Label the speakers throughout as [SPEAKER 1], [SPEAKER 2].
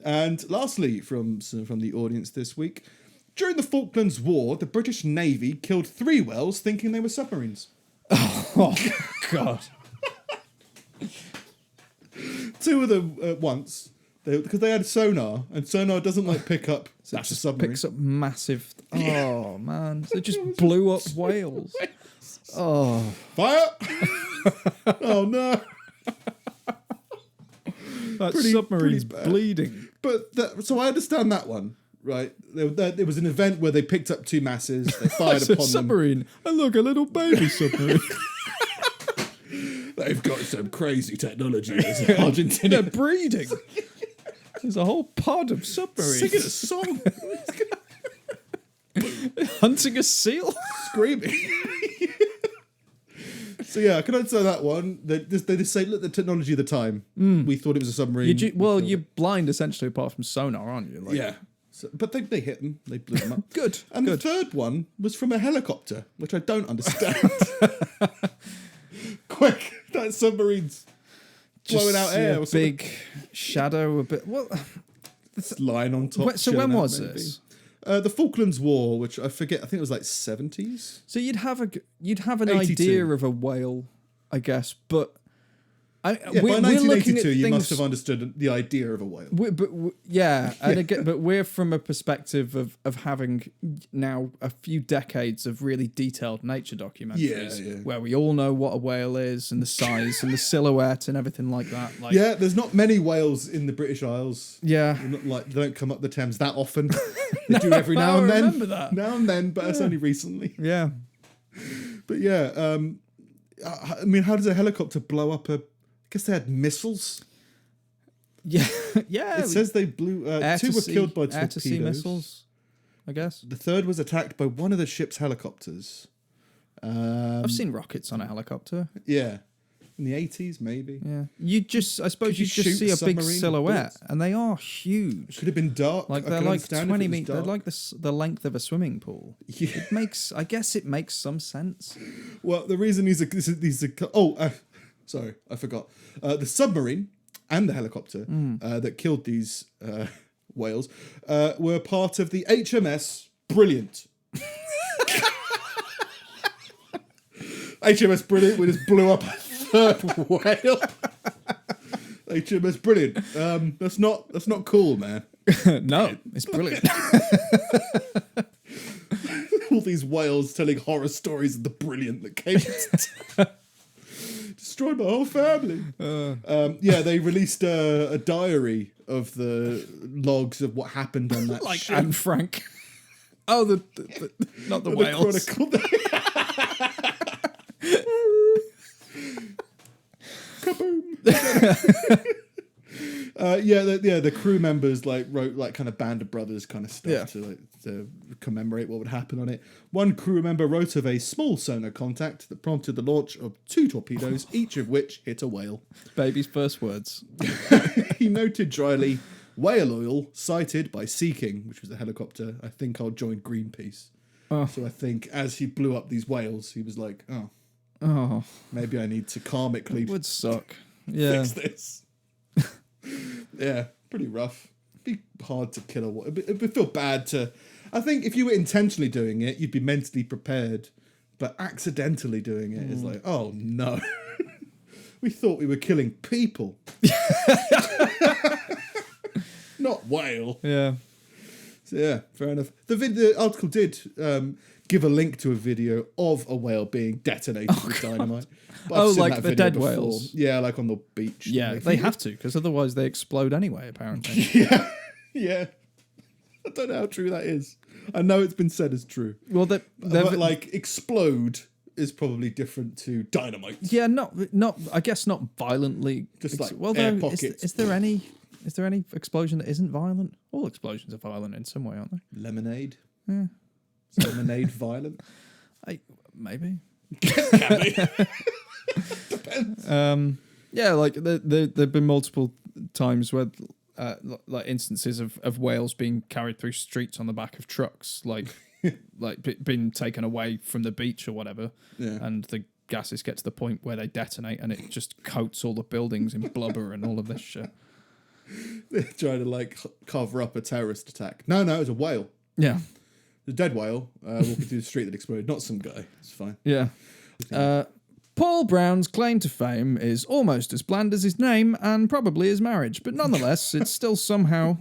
[SPEAKER 1] And lastly, from the audience this week, during the Falklands War, the British Navy killed 3 whales thinking they were submarines.
[SPEAKER 2] Oh, God.
[SPEAKER 1] 2 of them at once, because they had sonar, and sonar doesn't pick up such a submarine.
[SPEAKER 2] Picks up massive... Oh, man. They just blew up whales. Oh.
[SPEAKER 1] Fire! Oh, no.
[SPEAKER 2] That submarine's bleeding.
[SPEAKER 1] But so I understand that one, right? There was an event where they picked up 2 masses, they fired upon them.
[SPEAKER 2] Submarine. And look, a little baby submarine.
[SPEAKER 1] They've got some crazy technology. Argentina.
[SPEAKER 2] They're breeding. There's a whole pod of submarines.
[SPEAKER 1] Singing a song.
[SPEAKER 2] Hunting a seal.
[SPEAKER 1] Screaming. So yeah, I can understand that one. They just say, look, the technology of the time. We thought it was a submarine.
[SPEAKER 2] You're blind essentially, apart from sonar, aren't you?
[SPEAKER 1] Yeah. So, but they hit them. They blew them up.
[SPEAKER 2] Good.
[SPEAKER 1] And the third one was from a helicopter, which I don't understand. Quick, that submarine's blowing out air.
[SPEAKER 2] A big shadow, a bit. What?
[SPEAKER 1] Lying on top.
[SPEAKER 2] So when was this?
[SPEAKER 1] The Falklands War, which I forget. I think it was like 70s.
[SPEAKER 2] So you'd have an
[SPEAKER 1] 82.
[SPEAKER 2] idea of a whale, I guess, but
[SPEAKER 1] by 1982, you must have understood the idea of a whale.
[SPEAKER 2] But we're from a perspective of having now a few decades of really detailed nature documentaries where we all know what a whale is and the size and the silhouette and everything like that.
[SPEAKER 1] There's not many whales in the British Isles.
[SPEAKER 2] Yeah.
[SPEAKER 1] They don't come up the Thames that often. They do every now and then.
[SPEAKER 2] I remember that.
[SPEAKER 1] Now and then, but it's only recently.
[SPEAKER 2] Yeah.
[SPEAKER 1] But I mean, how does a helicopter blow up I guess they had missiles.
[SPEAKER 2] Yeah, yeah.
[SPEAKER 1] It says they blew... 2 were killed by torpedoes.
[SPEAKER 2] Air-to-sea missiles, I guess.
[SPEAKER 1] The 3rd was attacked by one of the ship's helicopters.
[SPEAKER 2] I've seen rockets on a helicopter.
[SPEAKER 1] Yeah. In the 80s, maybe.
[SPEAKER 2] Yeah. I suppose you just see a big silhouette, and they are huge.
[SPEAKER 1] Could have been dark.
[SPEAKER 2] They're like 20 meters. They're like the length of a swimming pool. Yeah. I guess it makes some sense.
[SPEAKER 1] Well, the reason these are sorry, I forgot. The submarine and the helicopter that killed these whales were part of the HMS Brilliant. HMS Brilliant, we just blew up a 3rd whale. HMS Brilliant. That's not cool, man.
[SPEAKER 2] No, it's brilliant.
[SPEAKER 1] All these whales telling horror stories of the Brilliant that came destroyed my whole family. They released a diary of the logs of what happened on that ship.
[SPEAKER 2] Anne Frank. Oh, not the whales.
[SPEAKER 1] Kaboom. The crew members wrote kind of Band of Brothers kind of stuff to commemorate what would happen on it. One crew member wrote of a small sonar contact that prompted the launch of 2 torpedoes, each of which hit a whale.
[SPEAKER 2] Baby's first words.
[SPEAKER 1] He noted dryly, "Whale oil sighted by Sea King," which was a helicopter. I think I'll join Greenpeace. Oh. So I think as he blew up these whales, he was like, oh, maybe I need to karmically
[SPEAKER 2] it would suck.
[SPEAKER 1] Fix this. Yeah, pretty rough. It'd be hard to kill a whale. It'd feel bad to... I think if you were intentionally doing it, you'd be mentally prepared. But accidentally doing it is like, oh no. We thought we were killing people. Not whale.
[SPEAKER 2] Yeah.
[SPEAKER 1] So yeah, fair enough. The article did give a link to a video of a whale being detonated with dynamite.
[SPEAKER 2] But like the dead whales?
[SPEAKER 1] Yeah, like on the beach.
[SPEAKER 2] Yeah, they have to, because otherwise they explode anyway, apparently.
[SPEAKER 1] Yeah. I don't know how true that is. I know it's been said as true.
[SPEAKER 2] Well,
[SPEAKER 1] but explode is probably different to dynamite.
[SPEAKER 2] Yeah, not. I guess not violently.
[SPEAKER 1] Just air pockets.
[SPEAKER 2] Is there any explosion that isn't violent? All explosions are violent in some way, aren't they?
[SPEAKER 1] Lemonade.
[SPEAKER 2] Yeah.
[SPEAKER 1] Is lemonade violent?
[SPEAKER 2] Maybe.
[SPEAKER 1] Can be. Depends.
[SPEAKER 2] Like there've been multiple times where like instances of whales being carried through streets on the back of trucks, been taken away from the beach or whatever, and the gases get to the point where they detonate and it just coats all the buildings in blubber and all of this shit.
[SPEAKER 1] trying to like cover up a terrorist attack. No, it was a whale.
[SPEAKER 2] Yeah.
[SPEAKER 1] The dead whale walking through the street that exploded. Not some guy. It's fine.
[SPEAKER 2] Yeah. Paul Brown's claim to fame is almost as bland as his name and probably his marriage, but nonetheless, it still somehow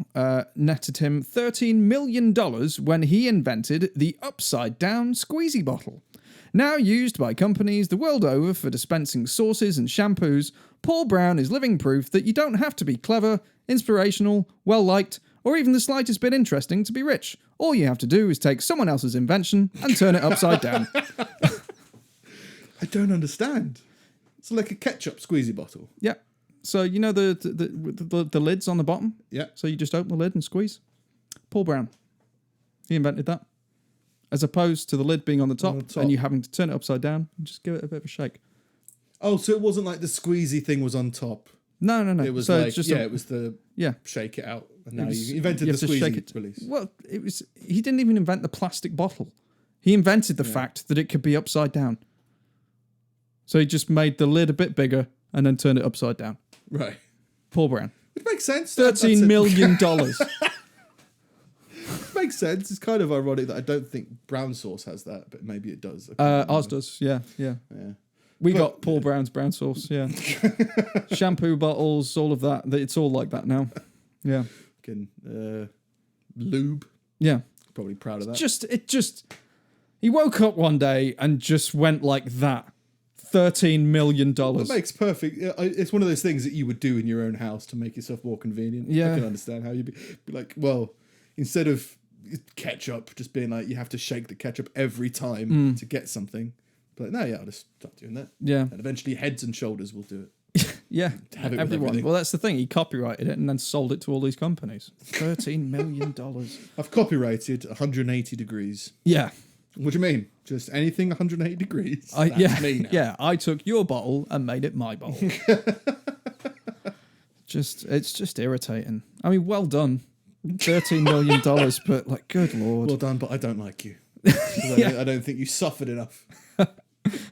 [SPEAKER 2] netted him $13 million when he invented the upside-down Squeezy bottle. Now used by companies the world over for dispensing sauces and shampoos, Paul Brown is living proof that you don't have to be clever, inspirational, well-liked, or even the slightest bit interesting to be rich. All you have to do is take someone else's invention and turn it upside down.
[SPEAKER 1] I don't understand. It's like a ketchup squeezy bottle.
[SPEAKER 2] Yeah. So you know the lids on the bottom?
[SPEAKER 1] Yeah.
[SPEAKER 2] So you just open the lid and squeeze. Paul Brown. He invented that. As opposed to the lid being on the top, and you having to turn it upside down and just give it a bit of a shake.
[SPEAKER 1] Oh, so it wasn't like the squeezy thing was on top.
[SPEAKER 2] No.
[SPEAKER 1] It was
[SPEAKER 2] so
[SPEAKER 1] like,
[SPEAKER 2] it's just
[SPEAKER 1] it was the shake it out. And now you invented the squeezy release.
[SPEAKER 2] Well, he didn't even invent the plastic bottle. He invented the fact that it could be upside down. So he just made the lid a bit bigger and then turned it upside down.
[SPEAKER 1] Right.
[SPEAKER 2] Paul Brown.
[SPEAKER 1] It makes sense.
[SPEAKER 2] $13 million.
[SPEAKER 1] Makes sense. It's kind of ironic that I don't think brown sauce has that, but maybe it does.
[SPEAKER 2] Ours does, yeah. We got Paul Brown's brown sauce, yeah. Shampoo bottles, all of that. It's all like that now. Yeah.
[SPEAKER 1] Lube.
[SPEAKER 2] Yeah.
[SPEAKER 1] Probably proud of that.
[SPEAKER 2] He woke up one day and just went like that. $13 million.
[SPEAKER 1] It makes perfect. It's one of those things that you would do in your own house to make yourself more convenient.
[SPEAKER 2] Yeah.
[SPEAKER 1] I can understand how you'd be like, well, instead of ketchup, just being like, you have to shake the ketchup every time to get something. But no, I'll just start doing that.
[SPEAKER 2] Yeah.
[SPEAKER 1] And eventually Heads and Shoulders will do
[SPEAKER 2] it. Yeah.
[SPEAKER 1] Have it
[SPEAKER 2] everyone. Well, that's the thing. He copyrighted it and then sold it to all these companies. $13 million.
[SPEAKER 1] I've copyrighted 180 degrees.
[SPEAKER 2] Yeah.
[SPEAKER 1] What do you mean? Just anything 180 degrees?
[SPEAKER 2] That's me now. Yeah, I took your bottle and made it my bottle. It's just irritating. I mean, well done. $13 million, but like, good Lord.
[SPEAKER 1] Well done, but I don't like you. I don't think you suffered enough.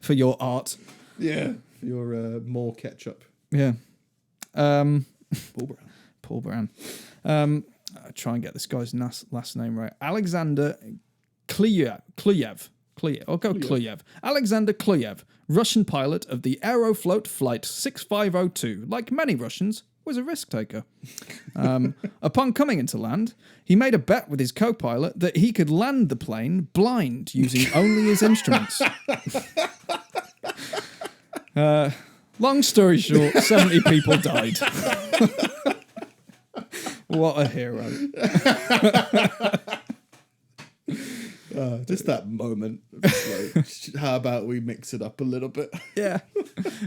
[SPEAKER 2] For your art.
[SPEAKER 1] Yeah, for your more ketchup.
[SPEAKER 2] Yeah.
[SPEAKER 1] Paul Brown.
[SPEAKER 2] I'll try and get this guy's last name right. Alexander Kluyev. I'll go Kluyev. Alexander Kluyev, Russian pilot of the Aeroflot Flight 6502, like many Russians, was a risk taker. Upon coming into land, he made a bet with his co-pilot that he could land the plane blind using only his instruments. Long story short, 70 people died. What a hero.
[SPEAKER 1] Just that moment. Like, how about we mix it up a little bit?
[SPEAKER 2] Yeah.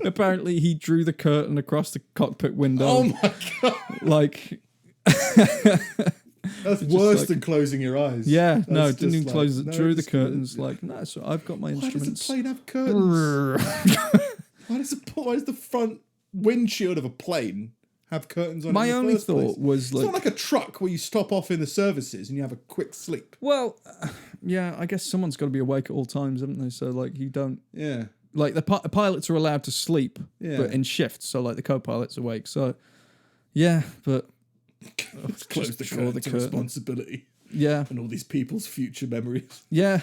[SPEAKER 2] Apparently he drew the curtain across the cockpit window.
[SPEAKER 1] Oh my God.
[SPEAKER 2] Like...
[SPEAKER 1] That's worse than closing your eyes.
[SPEAKER 2] Yeah, no, didn't even close it. Drew the curtains. Like, no, so I've got my instruments.
[SPEAKER 1] Why does a plane have curtains? Why does the front windshield of a plane have curtains on it?
[SPEAKER 2] My only thought was
[SPEAKER 1] like... It's not like a truck where you stop off in the services and you have a quick sleep.
[SPEAKER 2] Well, yeah, I guess someone's got to be awake at all times, haven't they? So, like, you don't...
[SPEAKER 1] Yeah.
[SPEAKER 2] Like, the pilots are allowed to sleep, but in shifts, so, like, the co-pilot's awake. So, yeah, but...
[SPEAKER 1] Close the curtain to responsibility.
[SPEAKER 2] Yeah.
[SPEAKER 1] And all these people's future memories.
[SPEAKER 2] Yeah.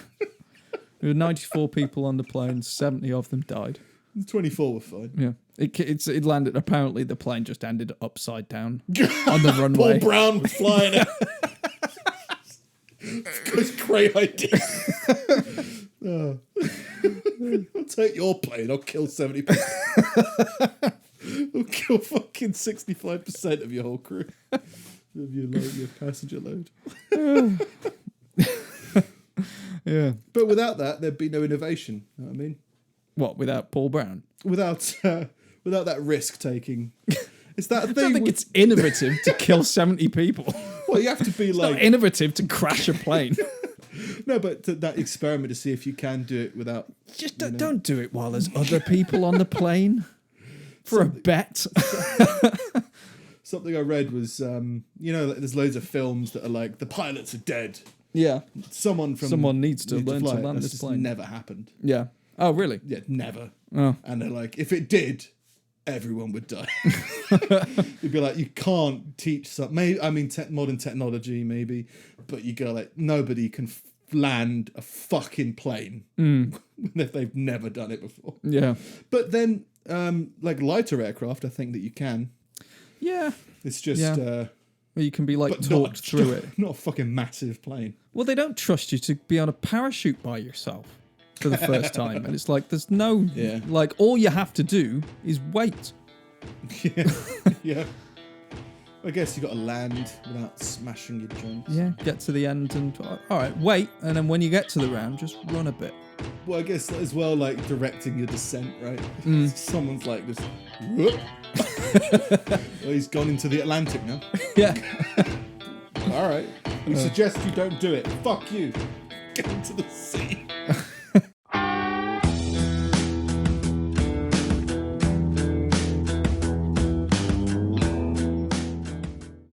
[SPEAKER 2] There were 94 people on the plane, 70 of them died.
[SPEAKER 1] 24 were fine.
[SPEAKER 2] Yeah. It landed, apparently the plane just ended upside down on the runway.
[SPEAKER 1] Paul Brown was flying it. It's a great idea. I'll take your plane, I'll kill 70 people. I'll kill fucking 65% of your whole crew. Of your passenger load.
[SPEAKER 2] Yeah.
[SPEAKER 1] But without that, there'd be no innovation. You know what I mean?
[SPEAKER 2] What, without Paul Brown?
[SPEAKER 1] Without that risk taking. It's that thing.
[SPEAKER 2] I don't think it's innovative to kill 70 people.
[SPEAKER 1] Well, you have to be
[SPEAKER 2] it's
[SPEAKER 1] like...
[SPEAKER 2] not innovative to crash a plane.
[SPEAKER 1] No, but that experiment to see if you can do it without...
[SPEAKER 2] Just don't do it while there's other people on the plane. For a bet.
[SPEAKER 1] Something I read was, there's loads of films that are like, the pilots are dead.
[SPEAKER 2] Yeah.
[SPEAKER 1] Someone
[SPEAKER 2] needs to learn to land this plane.
[SPEAKER 1] Never happened.
[SPEAKER 2] Yeah. Oh, really?
[SPEAKER 1] Yeah, never.
[SPEAKER 2] Oh.
[SPEAKER 1] And they're like, if it did, everyone would die. You'd be like, you can't teach some. Maybe modern technology, maybe, but you go like, nobody can land a fucking plane if they've never done it before.
[SPEAKER 2] Yeah.
[SPEAKER 1] But then, like lighter aircraft, I think that you can.
[SPEAKER 2] Yeah.
[SPEAKER 1] It's just.
[SPEAKER 2] Yeah. Well, you can be like
[SPEAKER 1] But
[SPEAKER 2] talked through it.
[SPEAKER 1] Not a fucking massive plane.
[SPEAKER 2] Well, they don't trust you to be on a parachute by yourself for the first time, and it's like there's no like all you have to do is wait.
[SPEAKER 1] Yeah, yeah. I guess you got to land without smashing your joints.
[SPEAKER 2] Yeah, get to the end and all right, wait, and then when you get to the ground, just run a bit.
[SPEAKER 1] Well, I guess as well, like directing your descent, right? Someone's like this. Whoop. Well, he's gone into the Atlantic now.
[SPEAKER 2] Yeah.
[SPEAKER 1] All right. We suggest you don't do it. Fuck you. Get into the sea.